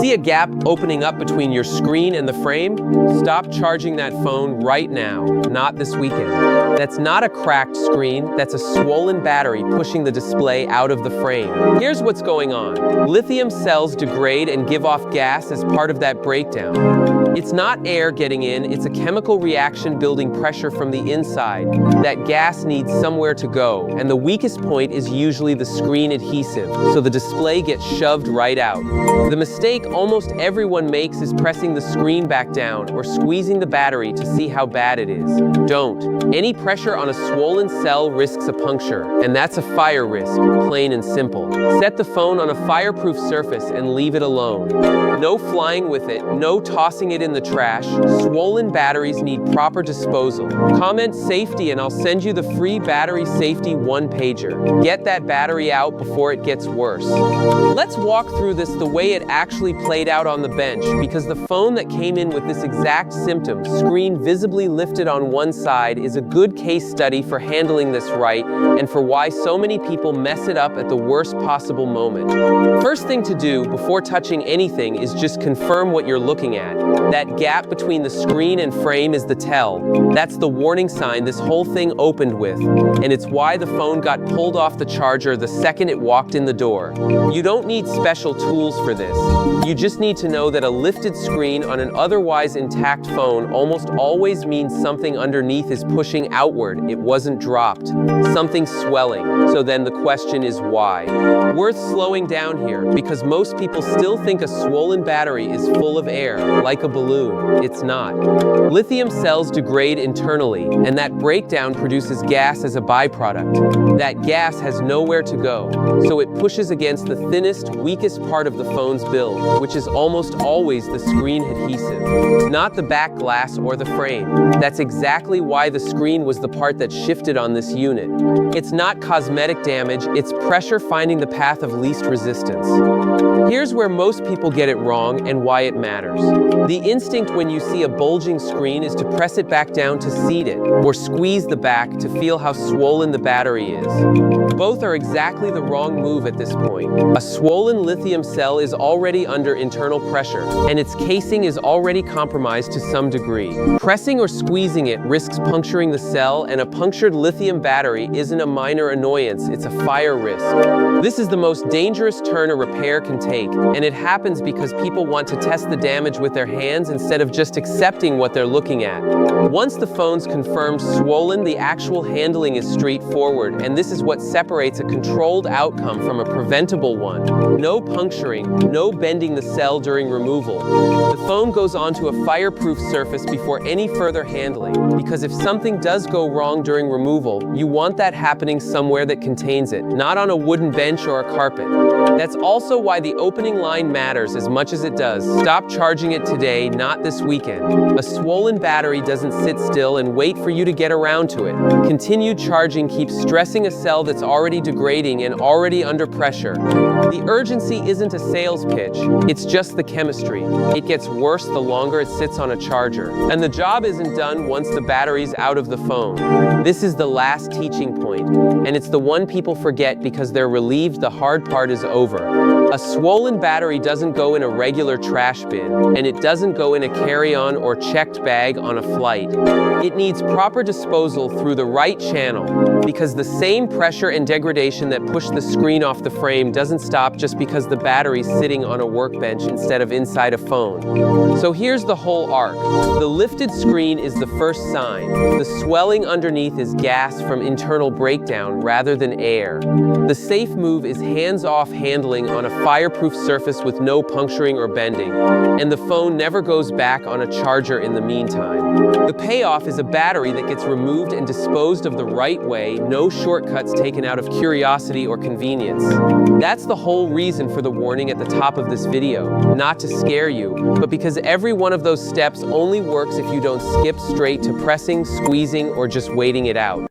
See a gap opening up between your screen and the frame? Stop charging that phone right now, not this weekend. That's not a cracked screen, that's a swollen battery pushing the display out of the frame. Here's what's going on. Lithium cells degrade and give off gas as part of that breakdown. It's not air getting in, it's a chemical reaction building pressure from the inside. That gas needs somewhere to go, and the weakest point is usually the screen adhesive, so the display gets shoved right out. The mistake almost everyone makes is pressing the screen back down or squeezing the battery to see how bad it is. Don't. Any pressure on a swollen cell risks a puncture, and that's a fire risk, plain and simple. Set the phone on a fireproof surface and leave it alone. No flying with it, no tossing it in the trash. Swollen batteries need proper disposal. Comment safety and I'll send you the free battery safety one-pager. Get that battery out before it gets worse. Let's walk through this the way it actually played out on the bench, because the phone that came in with this exact symptom, screen visibly lifted on one side, is a good case study for handling this right and for why so many people mess it up at the worst possible moment. First thing to do before touching anything is just confirm what you're looking at. That gap between the screen and frame is the tell. That's the warning sign this whole thing opened with, and it's why the phone got pulled off the charger the second it walked in the door. You don't need special tools for this. You just need to know that a lifted screen on an otherwise intact phone almost always means something underneath is pushing outward. It wasn't dropped. Something's swelling. So then the question is why? Worth slowing down here, because most people still think a swollen battery is full of air, like a balloon. It's not. Lithium cells degrade internally, and that breakdown produces gas as a byproduct. That gas has nowhere to go, so it pushes against the thinnest, weakest part of the phone's build, which is almost always the screen adhesive, not the back glass or the frame. That's exactly why the screen was the part that shifted on this unit. It's not cosmetic damage, it's pressure finding the path of least resistance. Here's where most people get it wrong and why it matters. The instinct when you see a bulging screen is to press it back down to seat it, or squeeze the back to feel how swollen the battery is. Both are exactly the wrong move at this point. A swollen lithium cell is already under internal pressure, and its casing is already compromised to some degree. Pressing or squeezing it risks puncturing the cell, and a punctured lithium battery isn't a minor annoyance, it's a fire risk. This is the most dangerous turn a repair can take, and it happens because people want to test the damage with their hands instead of just accepting what they're looking at. Once the phone's confirmed swollen, the actual handling is straightforward, and this is what separates a controlled outcome from a preventable one. No puncturing, no bending the cell during removal. The phone goes onto a fireproof surface before any further handling, because if something does go wrong during removal, you want that happening somewhere that contains it, not on a wooden bench or a carpet. That's also why the opening line matters as much as it does. Stop charging it today, not this weekend. A swollen battery doesn't sit still and wait for you to get around to it. Continued charging keeps stressing a cell that's already degrading and already under pressure. The urgency isn't a sales pitch, it's just the chemistry. It gets worse the longer it sits on a charger. And the job isn't done once the battery's out of the phone. This is the last teaching point, and it's the one people forget because they're relieved the hard part is over. A swollen battery doesn't go in a regular trash bin, and it doesn't go in a carry-on or checked bag on a flight. It needs proper disposal through the right channel, because the same pressure and degradation that pushed the screen off the frame doesn't stop just because the battery's sitting on a workbench instead of inside a phone. So here's the whole arc. The lifted screen is the first sign. The swelling underneath is gas from internal breakdown rather than air. The safe move is hands-off handling on a fireproof surface with no puncturing or bending, and the phone never goes back on a charger in the meantime. The payoff is a battery that gets removed and disposed of the right way, no shortcuts taken out of curiosity or convenience. That's the whole reason for the warning at the top of this video. Not to scare you, but because every one of those steps only works if you don't skip straight to pressing, squeezing, or just waiting it out.